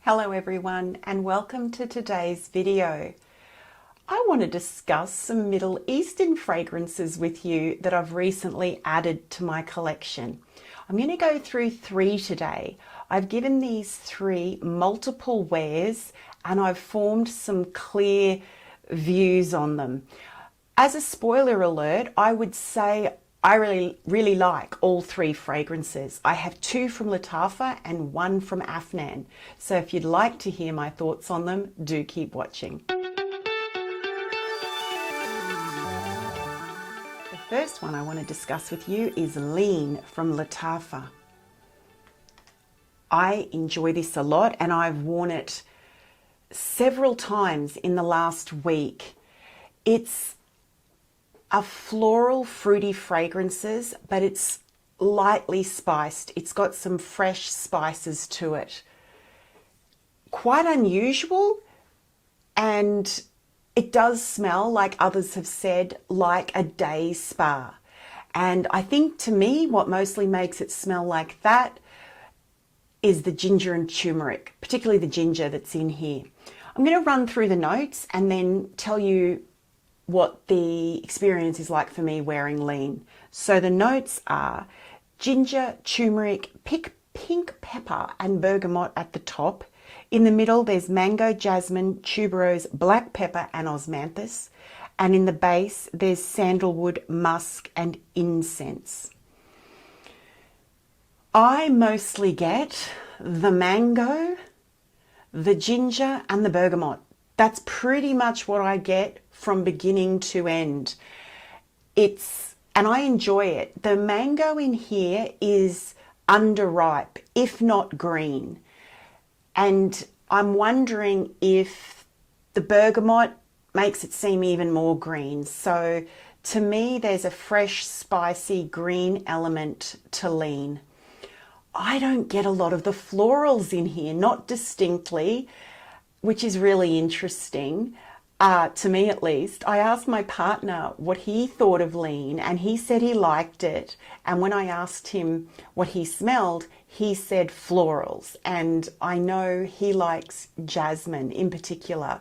Hello everyone and welcome to today's video. I want to discuss some Middle Eastern fragrances with you that I've recently added to my collection. I'm going to go through three today. I've given these three multiple wears and I've formed some clear views on them. As a spoiler alert, I would say I really like all three fragrances. I have two from Lattafa and one from Afnan. So if you'd like to hear my thoughts on them, do keep watching. The first one I want to discuss with you is Leen from Lattafa. I enjoy this a lot and I've worn it several times in the last week. It's a floral, fruity fragrances, but it's lightly spiced. It's got some fresh spices to it. Quite unusual, and it does smell, like others have said, like a day spa. And I think to me, what mostly makes it smell like that is the ginger and turmeric, particularly the ginger that's in here. I'm going to run through the notes and then tell you what the experience is like for me wearing Leen. So the notes are ginger, turmeric, pink pepper and bergamot at the top. In the middle there's mango, jasmine, tuberose, black pepper and osmanthus. And in the base there's sandalwood, musk and incense. I mostly get the mango, the ginger and the bergamot. That's pretty much what I get from beginning to end. And I enjoy it. The mango in here is underripe, if not green. And I'm wondering if the bergamot makes it seem even more green. So to me, there's a fresh, spicy green element to Leen. I don't get a lot of the florals in here, not distinctly, which is really interesting. To me at least. I asked my partner what he thought of Leen and he said he liked it. And when I asked him what he smelled, he said florals. And I know he likes jasmine in particular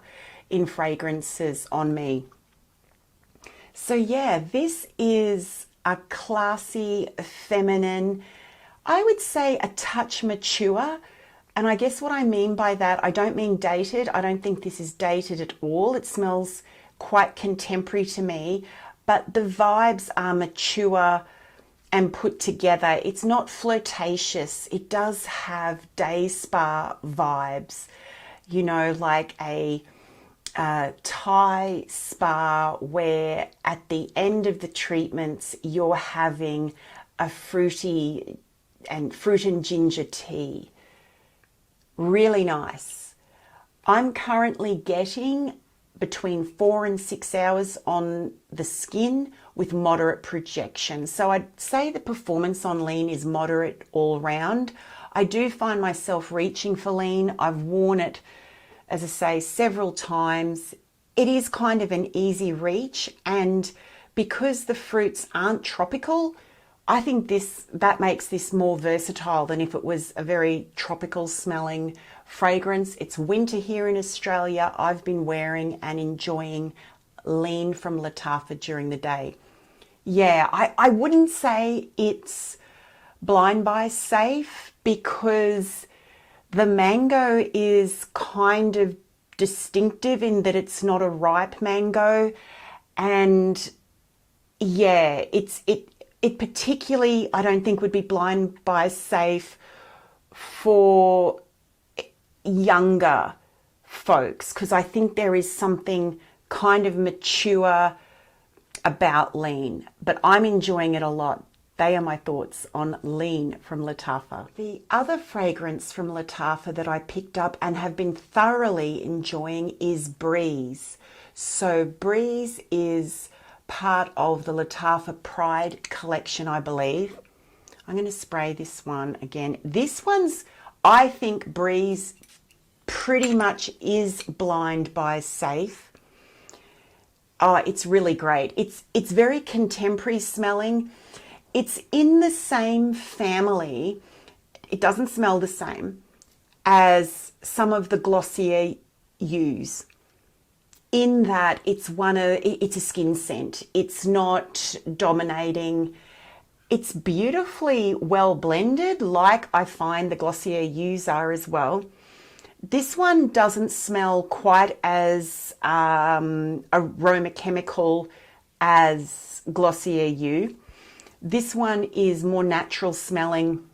in fragrances on me. So yeah, this is a classy, feminine, I would say a touch mature. And I guess what I mean by that, I don't mean dated. I don't think this is dated at all. It smells quite contemporary to me, but the vibes are mature and put together. It's not flirtatious. It does have day spa vibes, you know, like a Thai spa where at the end of the treatments, you're having a fruit and ginger tea. Really nice. I'm currently getting between 4 and 6 hours on the skin with moderate projection. So I'd say the performance on Leen is moderate all round. I do find myself reaching for Leen. I've worn it, as I say, several times. It is kind of an easy reach, and because the fruits aren't tropical, I think that makes this more versatile than if it was a very tropical smelling fragrance. It's winter here in Australia. I've been wearing and enjoying Leen from Lattafa during the day. Yeah, I wouldn't say it's blind buy safe because the mango is kind of distinctive in that it's not a ripe mango. And yeah, it particularly, I don't think, would be blind buy safe for younger folks, because I think there is something kind of mature about Leen, but I'm enjoying it a lot. They are my thoughts on Leen from Lattafa. The other fragrance from Lattafa that I picked up and have been thoroughly enjoying is Breeze. So Breeze is part of the Lattafa Pride collection, I believe. I'm going to spray this one again. This one's, I think Breeze pretty much is blind buy safe. Oh, it's really great. It's very contemporary smelling. It's in the same family. It doesn't smell the same as some of the Glossier Hues, in that it's a skin scent. It's not dominating. It's beautifully well blended, like I find the Glossier Hues are as well. This one doesn't smell quite as aroma chemical as Glossier Hue. This one is more natural smelling.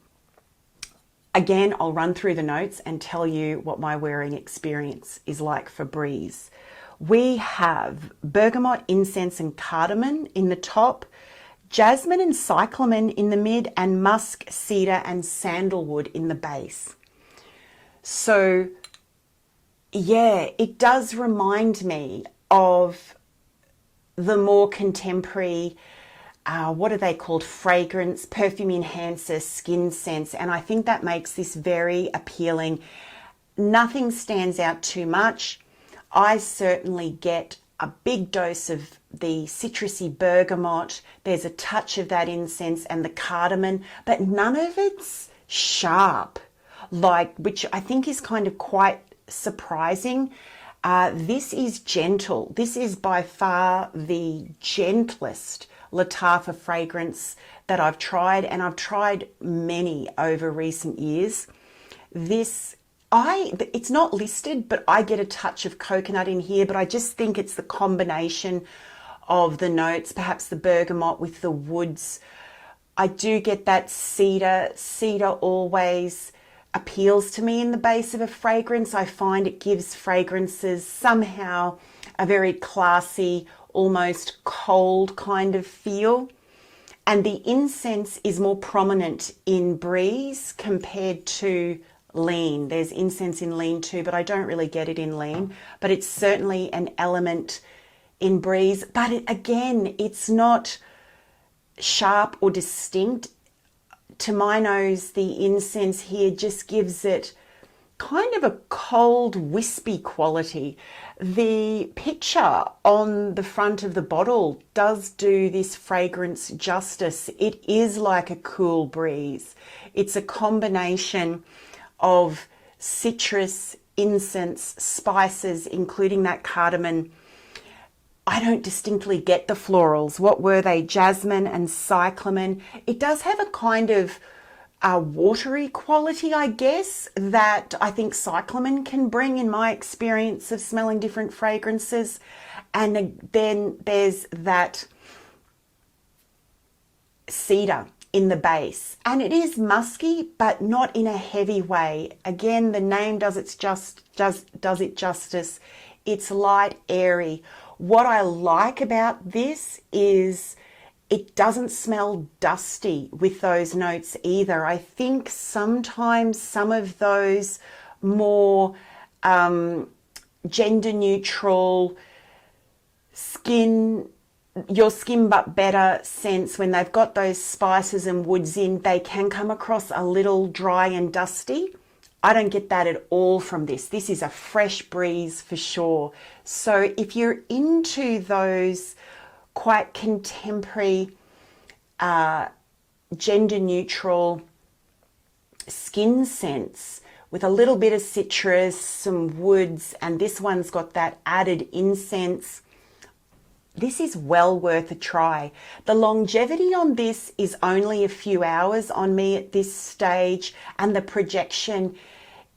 Again, I'll run through the notes and tell you what my wearing experience is like for Breeze. We have bergamot, incense and cardamom in the top, jasmine and cyclamen in the mid, and musk, cedar and sandalwood in the base. So yeah, it does remind me of the more contemporary, what are they called? Fragrance, perfume enhancer, skin scents. And I think that makes this very appealing. Nothing stands out too much. I certainly get a big dose of the citrusy bergamot. There's a touch of that incense and the cardamom, but none of it's sharp, which I think is kind of quite surprising. This is gentle. This is by far the gentlest Lattafa fragrance that I've tried, and I've tried many over recent years. It's not listed, but I get a touch of coconut in here, but I just think it's the combination of the notes, perhaps the bergamot with the woods. I do get that cedar. Cedar always appeals to me in the base of a fragrance. I find it gives fragrances somehow a very classy, almost cold kind of feel. And the incense is more prominent in Breeze compared to Leen. There's incense in Leen too, but I don't really get it in Leen. But it's certainly an element in Breeze. But again, it's not sharp or distinct. To my nose, the incense here just gives it kind of a cold, wispy quality. The picture on the front of the bottle does do this fragrance justice. It is like a cool breeze. It's a combination of citrus, incense, spices, including that cardamom. I don't distinctly get the florals. What were they? Jasmine and cyclamen. It does have a kind of watery quality, I guess, that I think cyclamen can bring in my experience of smelling different fragrances. And then there's that cedar in the base, and it is musky, but not in a heavy way. Again, the name does it justice. It's light, airy. What I like about this is it doesn't smell dusty with those notes either. I think sometimes some of those more gender neutral your skin but better scents, when they've got those spices and woods in, they can come across a little dry and dusty. I don't get that at all from this. This is a fresh breeze for sure. So if you're into those quite contemporary, gender neutral skin scents with a little bit of citrus, some woods, and this one's got that added incense, this is well worth a try. The longevity on this is only a few hours on me at this stage, and the projection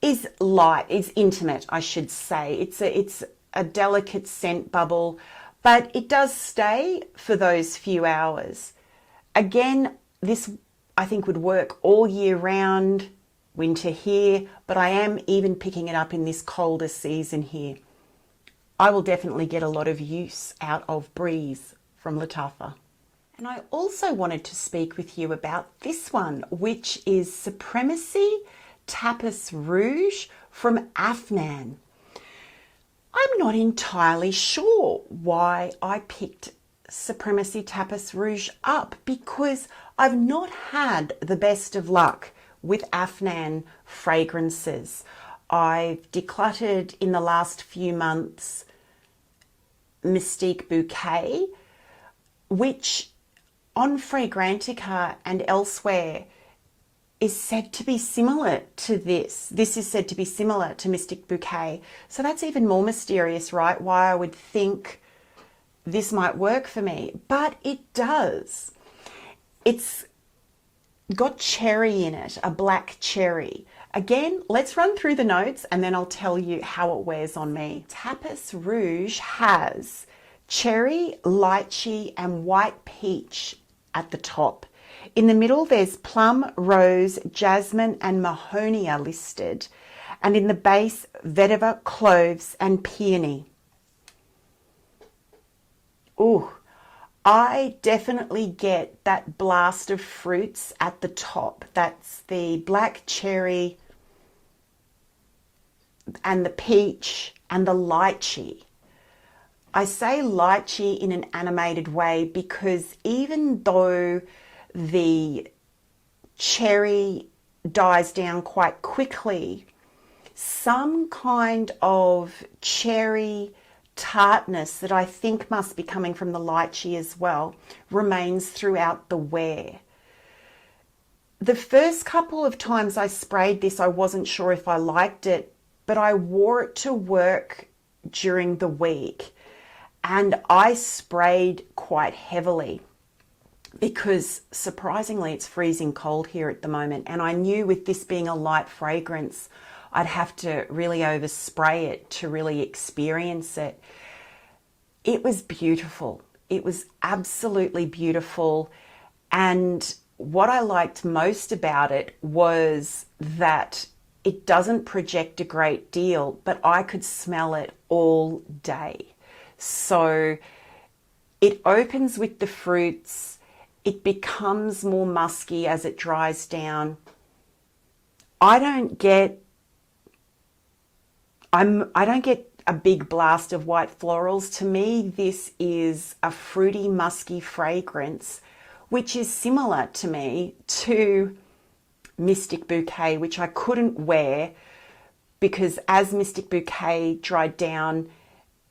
is light, is intimate, I should say. It's a delicate scent bubble, but it does stay for those few hours. Again, this I think would work all year round, winter here, but I am even picking it up in this colder season here. I will definitely get a lot of use out of Breeze from Lattafa. And I also wanted to speak with you about this one, which is Supremacy Tapas Rouge from Afnan. I'm not entirely sure why I picked Supremacy Tapas Rouge up, because I've not had the best of luck with Afnan fragrances. I've decluttered in the last few months Mystique Bouquet, which on Fragrantica and elsewhere is said to be similar to this. This is said to be similar to Mystic Bouquet. So that's even more mysterious, right? Why I would think this might work for me, but it does. It's got cherry in it, a black cherry. Again, let's run through the notes and then I'll tell you how it wears on me. Tapas Rouge has cherry, lychee and white peach at the top. In the middle, there's plum, rose, jasmine and mahonia listed. And in the base, vetiver, cloves and peony. Ooh, I definitely get that blast of fruits at the top. That's the black cherry and the peach and the lychee. I say lychee in an animated way because even though the cherry dies down quite quickly, some kind of cherry tartness that I think must be coming from the lychee as well remains throughout the wear. The first couple of times I sprayed this, I wasn't sure if I liked it, but I wore it to work during the week and I sprayed quite heavily because surprisingly it's freezing cold here at the moment, and I knew with this being a light fragrance I'd have to really overspray it to really experience it. It was beautiful. It was absolutely beautiful. And what I liked most about it was that it doesn't project a great deal, but I could smell it all day. So it opens with the fruits. It becomes more musky as it dries down. I don't get a big blast of white florals. To me, this is a fruity, musky fragrance, which is similar to me to Mystic Bouquet, which I couldn't wear because as Mystic Bouquet dried down,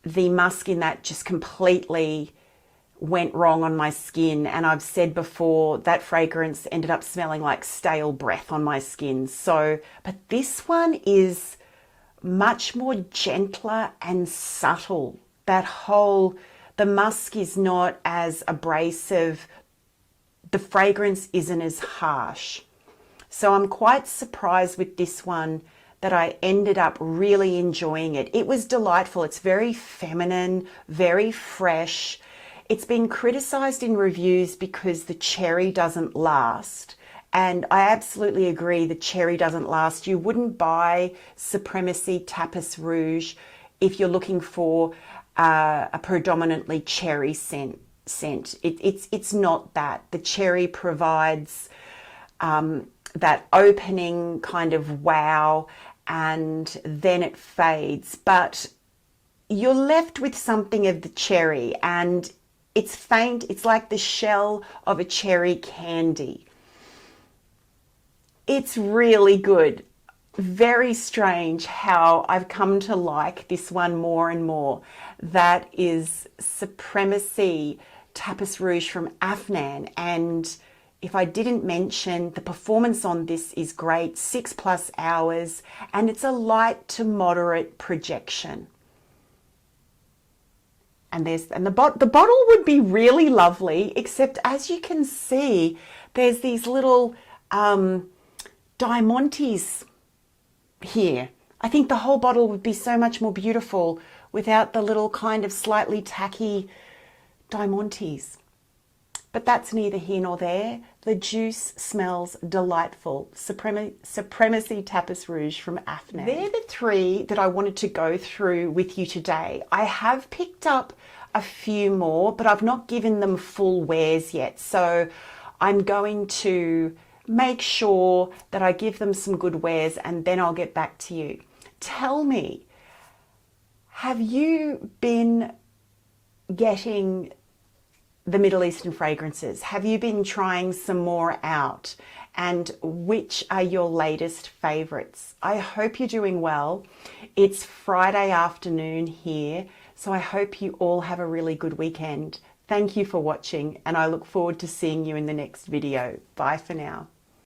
the musk in that just completely went wrong on my skin. And I've said before that fragrance ended up smelling like stale breath on my skin. So, but this one is much more gentler and subtle. The musk is not as abrasive. The fragrance isn't as harsh. So I'm quite surprised with this one that I ended up really enjoying it. It was delightful. It's very feminine, very fresh. It's been criticized in reviews because the cherry doesn't last. And I absolutely agree, the cherry doesn't last. You wouldn't buy Supremacy Tapas Rouge if you're looking for a predominantly cherry scent. It's not that. The cherry provides that opening kind of wow, and then it fades. But you're left with something of the cherry, and it's faint. It's like the shell of a cherry candy. It's really good. Very strange how I've come to like this one more and more. That is Supremacy Tapas Rouge from Afnan. And if I didn't mention, the performance on this is great, 6+ hours, and it's a light to moderate projection. And the bottle would be really lovely, except as you can see, there's these little diamantes here. I think the whole bottle would be so much more beautiful without the little kind of slightly tacky diamantes. But that's neither here nor there. The juice smells delightful. Supremacy Tapas Rouge from Afnan. They're the three that I wanted to go through with you today. I have picked up a few more, but I've not given them full wears yet. So I'm going to make sure that I give them some good wears and then I'll get back to you. Tell me, have you been getting the Middle Eastern fragrances? Have you been trying some more out? And which are your latest favorites? I hope you're doing well. It's Friday afternoon here, so I hope you all have a really good weekend. Thank you for watching, and I look forward to seeing you in the next video. Bye for now.